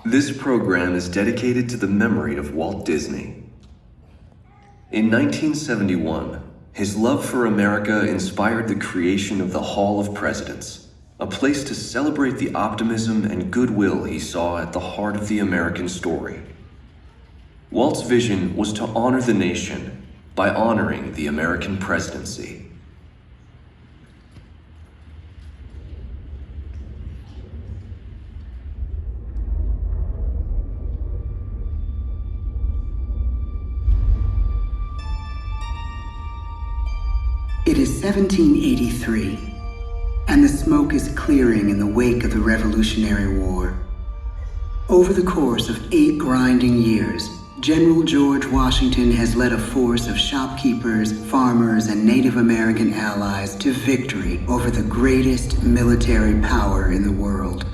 This program is dedicated to the memory of Walt Disney. In 1971, his love for America inspired the creation of the Hall of Presidents, a place to celebrate the optimism and goodwill he saw at the heart of the American story. Walt's vision was to honor the nation by honoring the American presidency. It is 1783, and the smoke is clearing in the wake of the Revolutionary War. Over the course of 8 grinding years, General George Washington has led a force of shopkeepers, farmers, and Native American allies to victory over the greatest military power in the world.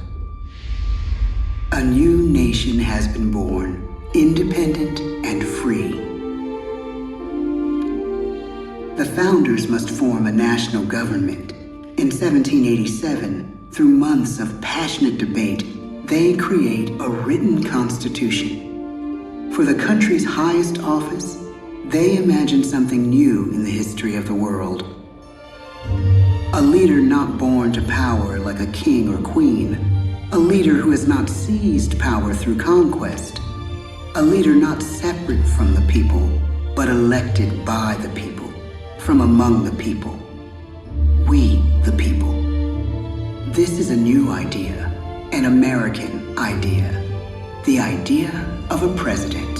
A new nation has been born, independent and free. The founders must form a national government. In 1787, through months of passionate debate, they create a written constitution. For the country's highest office, they imagine something new in the history of the world. A leader not born to power like a king or queen. A leader who has not seized power through conquest. A leader not separate from the people, but elected by the people. From among the people. We, the people. This is a new idea, an American idea. The idea of a president.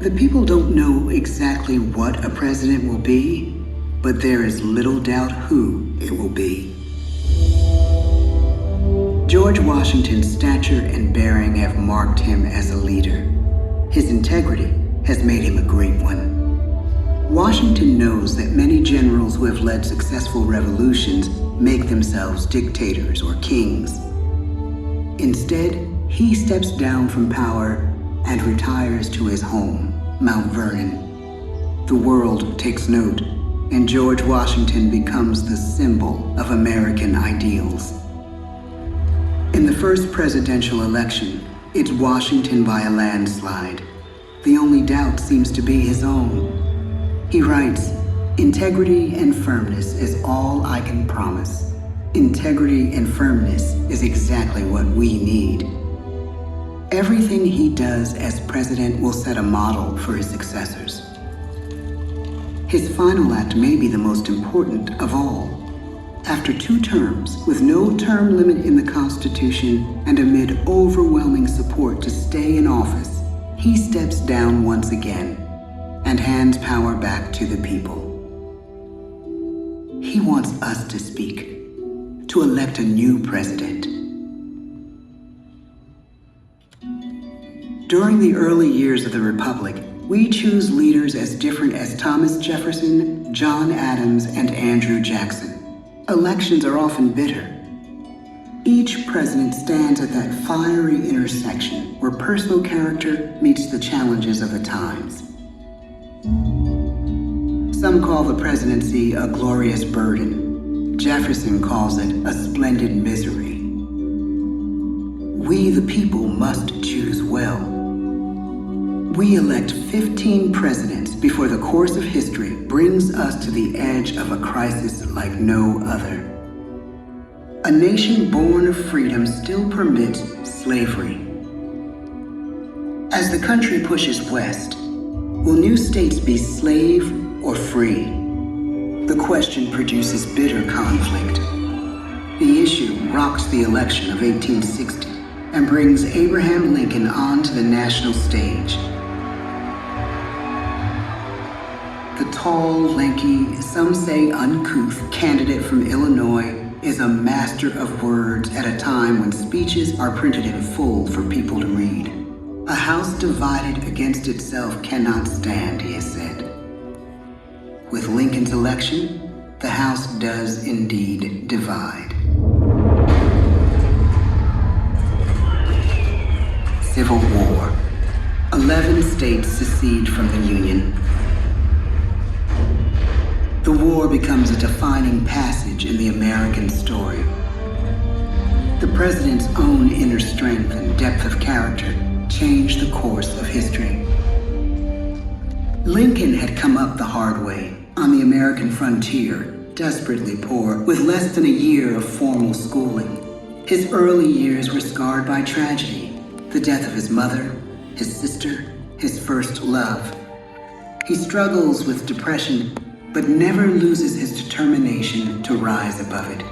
The people don't know exactly what a president will be, but there is little doubt who it will be. George Washington's stature and bearing have marked him as a leader. His integrity has made him a great one. Washington knows that many generals who have led successful revolutions make themselves dictators or kings. Instead, he steps down from power and retires to his home, Mount Vernon. The world takes note, and George Washington becomes the symbol of American ideals. In the first presidential election, it's Washington by a landslide. The only doubt seems to be his own. He writes, "Integrity and firmness is all I can promise. Integrity and firmness is exactly what we need." Everything he does as president will set a model for his successors. His final act may be the most important of all. After 2 terms, with no term limit in the Constitution and amid overwhelming support to stay in office, he steps down once again and hands power back to the people. He wants us to speak, to elect a new president. During the early years of the Republic, we choose leaders as different as Thomas Jefferson, John Adams, and Andrew Jackson. Elections are often bitter. Each president stands at that fiery intersection where personal character meets the challenges of the times. Some call the presidency a glorious burden. Jefferson calls it a splendid misery. We, the people, must choose well. We elect 15 presidents before the course of history brings us to the edge of a crisis like no other. A nation born of freedom still permits slavery. As the country pushes west, will new states be slave or free? The question produces bitter conflict. The issue rocks the election of 1860 and brings Abraham Lincoln onto the national stage. The tall, lanky, some say uncouth candidate from Illinois is a master of words at a time when speeches are printed in full for people to read. A house divided against itself cannot stand, he has said. With Lincoln's election, the House does indeed divide. Civil War. A 11 states secede from the Union. The war becomes a defining passage in the American story. The president's own inner strength and depth of character changed the course of history. Lincoln had come up the hard way on the American frontier, desperately poor, with less than a year of formal schooling. His early years were scarred by tragedy, the death of his mother, his sister, his first love. He struggles with depression, but never loses his determination to rise above it.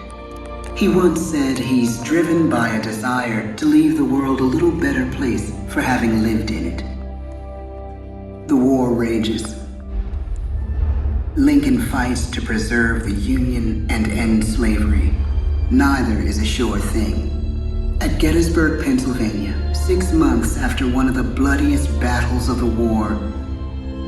He once said he's driven by a desire to leave the world a little better place for having lived in it. The war rages. Lincoln fights to preserve the Union and end slavery. Neither is a sure thing. At Gettysburg, Pennsylvania, 6 months after one of the bloodiest battles of the war,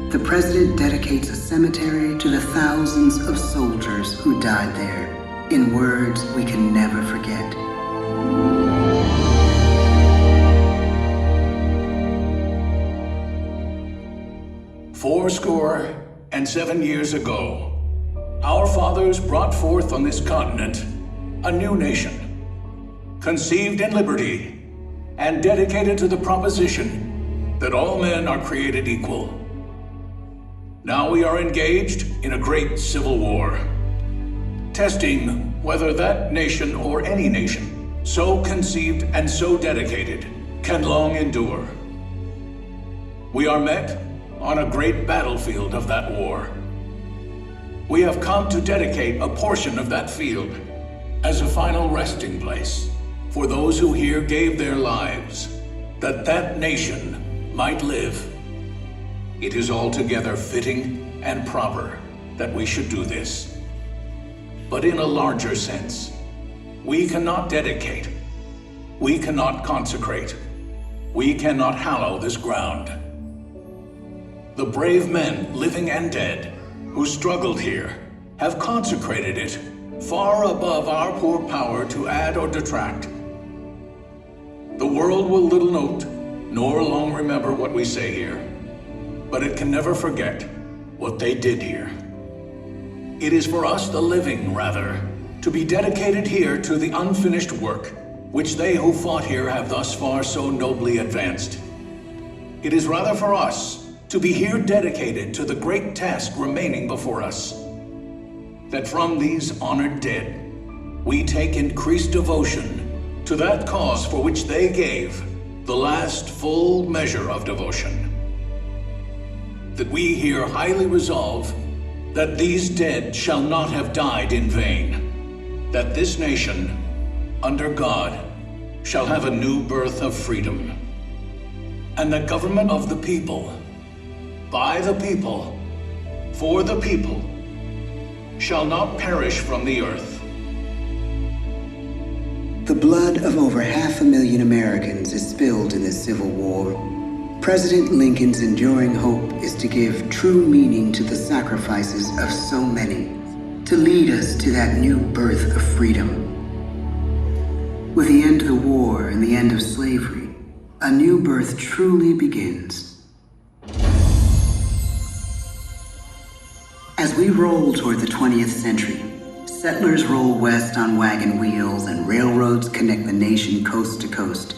the president dedicates a cemetery to the thousands of soldiers who died there, in words we can never forget. "Fourscore and 7 years ago, our fathers brought forth on this continent a new nation, conceived in liberty and dedicated to the proposition that all men are created equal. Now we are engaged in a great civil war, testing whether that nation or any nation, so conceived and so dedicated, can long endure. We are met on a great battlefield of that war. We have come to dedicate a portion of that field as a final resting place for those who here gave their lives, that that nation might live. It is altogether fitting and proper that we should do this. But in a larger sense, we cannot dedicate, we cannot consecrate, we cannot hallow this ground. The brave men, living and dead, who struggled here, have consecrated it far above our poor power to add or detract. The world will little note, nor long remember what we say here, but it can never forget what they did here. It is for us, the living, rather, to be dedicated here to the unfinished work, which they who fought here have thus far so nobly advanced. It is rather for us to be here dedicated to the great task remaining before us, that from these honored dead, we take increased devotion to that cause for which they gave the last full measure of devotion. That we here highly resolve that these dead shall not have died in vain, that this nation, under God, shall have a new birth of freedom, and the government of the people, by the people, for the people, shall not perish from the earth. The blood of over 500,000 Americans is spilled in this Civil War. President Lincoln's enduring hope is to give true meaning to the sacrifices of so many, to lead us to that new birth of freedom. With the end of the war and the end of slavery, a new birth truly begins. As we roll toward the 20th century, settlers roll west on wagon wheels and railroads connect the nation coast to coast.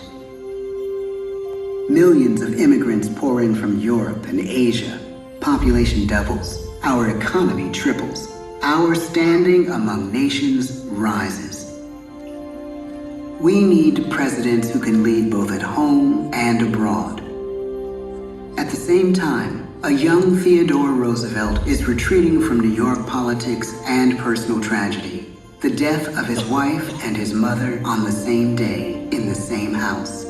Millions of immigrants pour in from Europe and Asia. Population doubles. Our economy triples. Our standing among nations rises. We need presidents who can lead both at home and abroad. At the same time, a young Theodore Roosevelt is retreating from New York politics and personal tragedy. The death of his wife and his mother on the same day in the same house.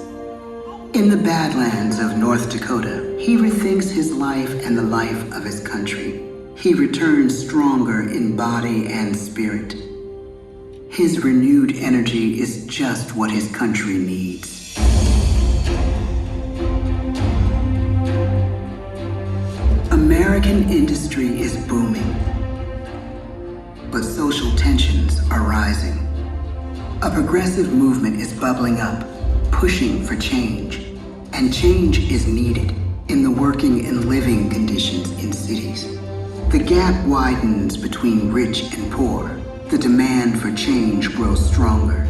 In the Badlands of North Dakota, he rethinks his life and the life of his country. He returns stronger in body and spirit. His renewed energy is just what his country needs. American industry is booming, but social tensions are rising. A progressive movement is bubbling up, pushing for change, and change is needed. in the working and living conditions in cities. The gap widens between rich and poor. The demand for change grows stronger.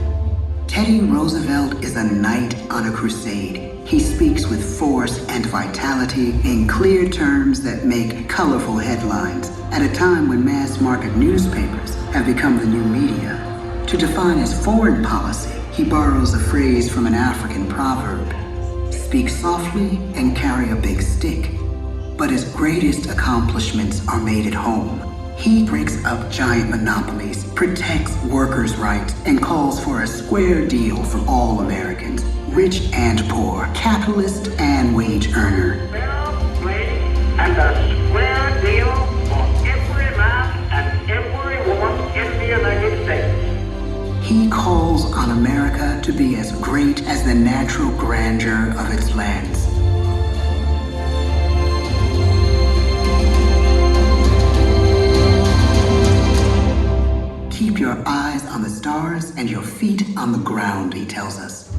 Teddy Roosevelt is a knight on a crusade. He speaks with force and vitality in clear terms that make colorful headlines at a time when mass-market newspapers have become the new media. To define his foreign policy, he borrows a phrase from an African proverb: speak softly and carry a big stick. But his greatest accomplishments are made at home. He breaks up giant monopolies, protects workers' rights, and calls for a square deal for all Americans, rich and poor, capitalist and wage earner. Fair play and a square deal for every man and every woman in the United States. He calls on America to be as great as the natural grandeur of its lands. Keep your eyes on the stars and your feet on the ground, he tells us.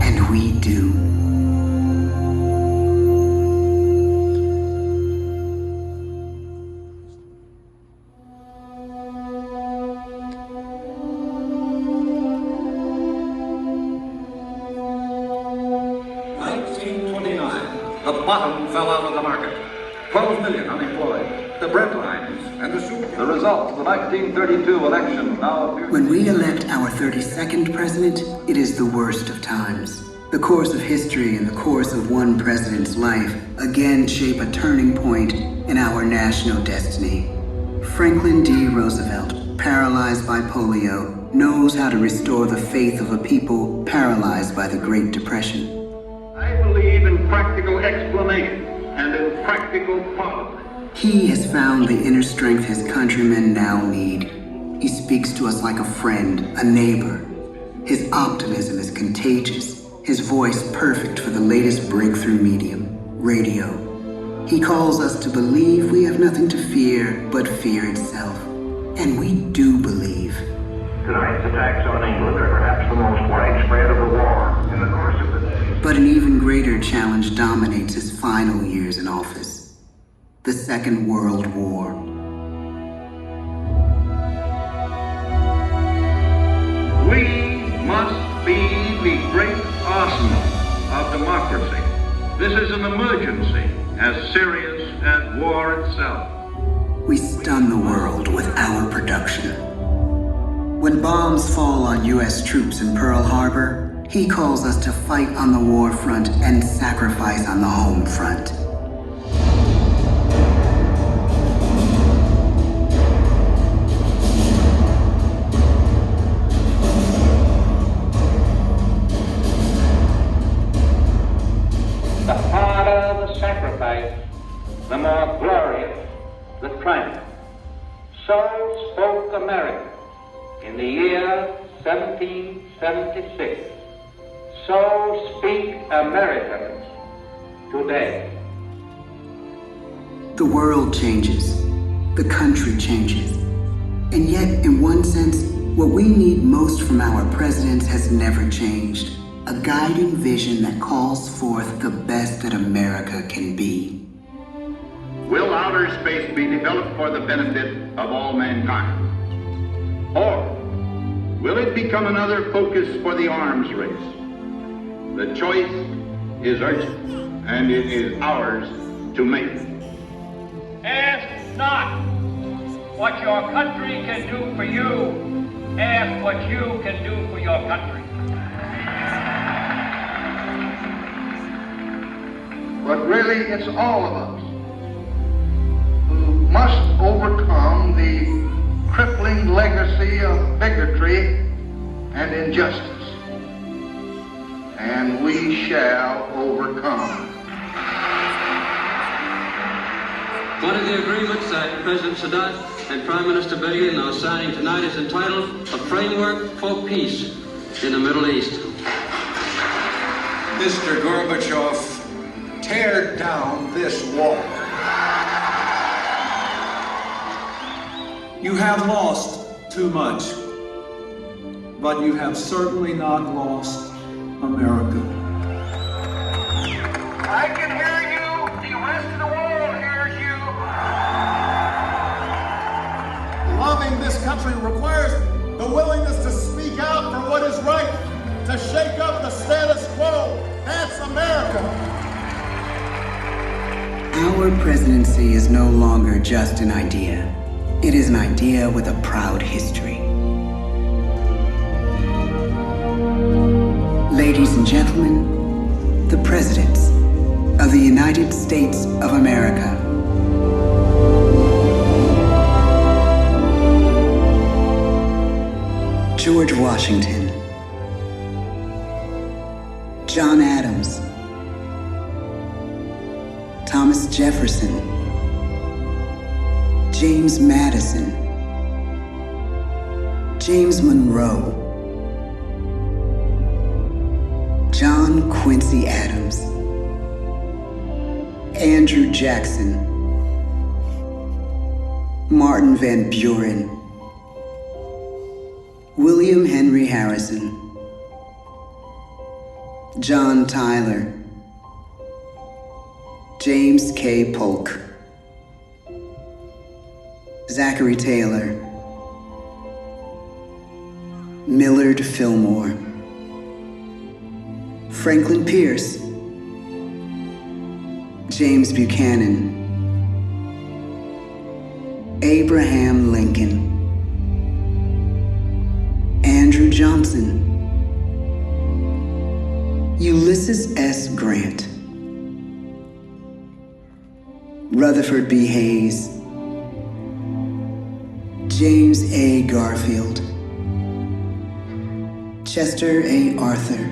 And we do. The bottom fell out of the market. 12 million unemployed. The bread lines and the soup. The results of the 1932 election now appear. When we elect our 32nd president, it is the worst of times. The course of history and the course of one president's life again shape a turning point in our national destiny. Franklin D. Roosevelt, paralyzed by polio, knows how to restore the faith of a people paralyzed by the Great Depression. I believe in practical explanation and in practical policy. He has found the inner strength his countrymen now need. He speaks to us like a friend, a neighbor. His optimism is contagious, his voice perfect for the latest breakthrough medium, radio. He calls us to believe we have nothing to fear but fear itself. And we do believe. Tonight's attacks on England are perhaps the most widespread of the war in the course of the day. But an even greater challenge dominates his final years in office: the Second World War. We must be the great arsenal of democracy. This is an emergency as serious as war itself. We stun the world with our production. When bombs fall on U.S. troops in Pearl Harbor, he calls us to fight on the war front and sacrifice on the home front. The harder the sacrifice, the more glorious the triumph. So spoke America in the year 1776. So speak Americans today. The world changes. The country changes. And yet, in one sense, what we need most from our presidents has never changed. A guiding vision that calls forth the best that America can be. Will outer space be developed for the benefit of all mankind? Or will it become another focus for the arms race? The choice is urgent, and it is ours to make. Ask not what your country can do for you. Ask what you can do for your country. But really, it's all of us who must overcome the crippling legacy of bigotry and injustice. And we shall overcome. One of the agreements that President Sadat and Prime Minister Begin are signing tonight is entitled A Framework for Peace in the Middle East. Mr. Gorbachev, tear down this wall. You have lost too much, but you have certainly not lost America. I can hear you. The rest of the world hears you. Loving this country requires the willingness to speak out for what is right, to shake up the status quo. That's America. Our presidency is no longer just an idea. It is an idea with a proud history. Ladies and gentlemen, the presidents of the United States of America. George Washington, John Adams, Thomas Jefferson, James Madison, James Monroe, John Quincy Adams, Andrew Jackson, Martin Van Buren, William Henry Harrison, John Tyler, James K. Polk, Zachary Taylor, Millard Fillmore, Franklin Pierce, James Buchanan, Abraham Lincoln, Andrew Johnson, Ulysses S. Grant, Rutherford B. Hayes, James A. Garfield, Chester A. Arthur,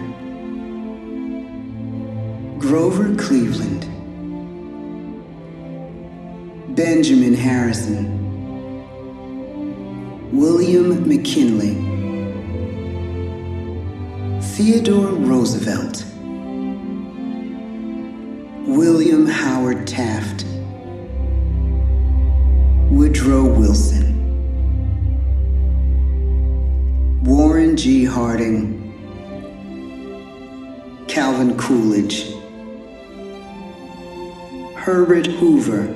Grover Cleveland, Benjamin Harrison, William McKinley, Theodore Roosevelt, William Howard Taft, Woodrow Wilson, Warren G. Harding, Calvin Coolidge, Herbert Hoover,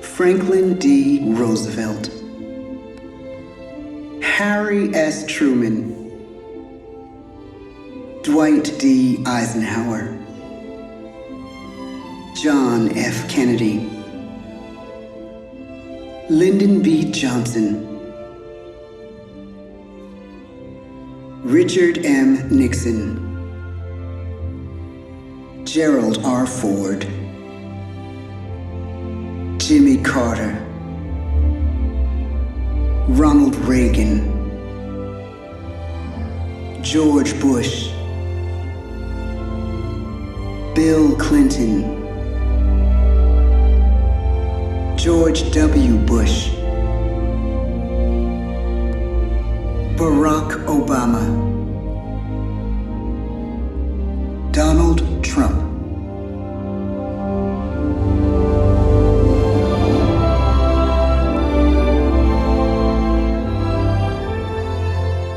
Franklin D. Roosevelt, Harry S. Truman, Dwight D. Eisenhower, John F. Kennedy, Lyndon B. Johnson, Richard M. Nixon, Gerald R. Ford, Jimmy Carter, Ronald Reagan, George Bush, Bill Clinton, George W. Bush, Barack Obama, Donald Trump.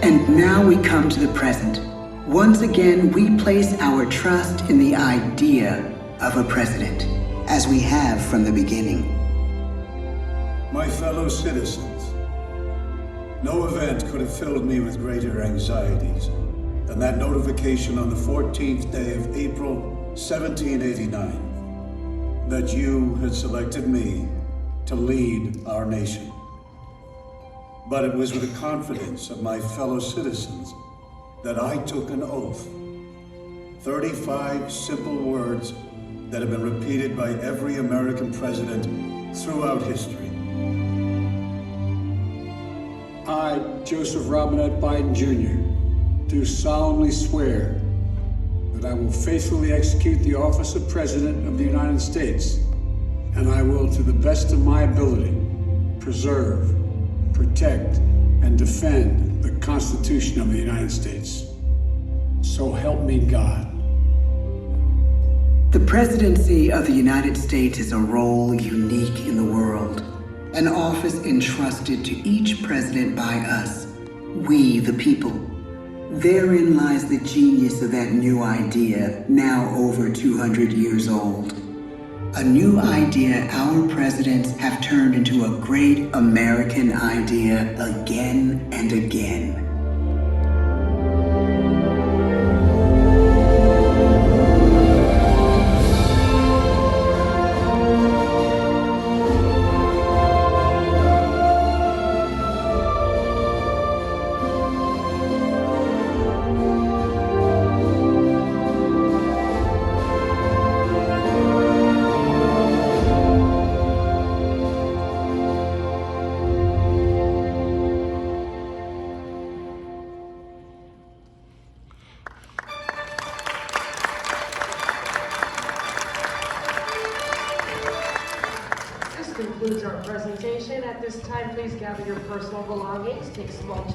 And now we come to the present. Once again, we place our trust in the idea of a president, as we have from the beginning. My fellow citizens, no event could have filled me with greater anxieties than that notification on the 14th day of April, 1789, that you had selected me to lead our nation. But it was with the confidence of my fellow citizens that I took an oath. 35 simple words that have been repeated by every American president throughout history. I, Joseph Robinette Biden Jr., do solemnly swear that I will faithfully execute the office of President of the United States, and I will, to the best of my ability, preserve, protect, and defend the Constitution of the United States. So help me God. The presidency of the United States is a role unique in the world, an office entrusted to each president by us, we the people. Therein lies the genius of that new idea, now over 200 years old. A new idea our presidents have turned into a great American idea again and again. This concludes our presentation. At this time, please gather your personal belongings, take small children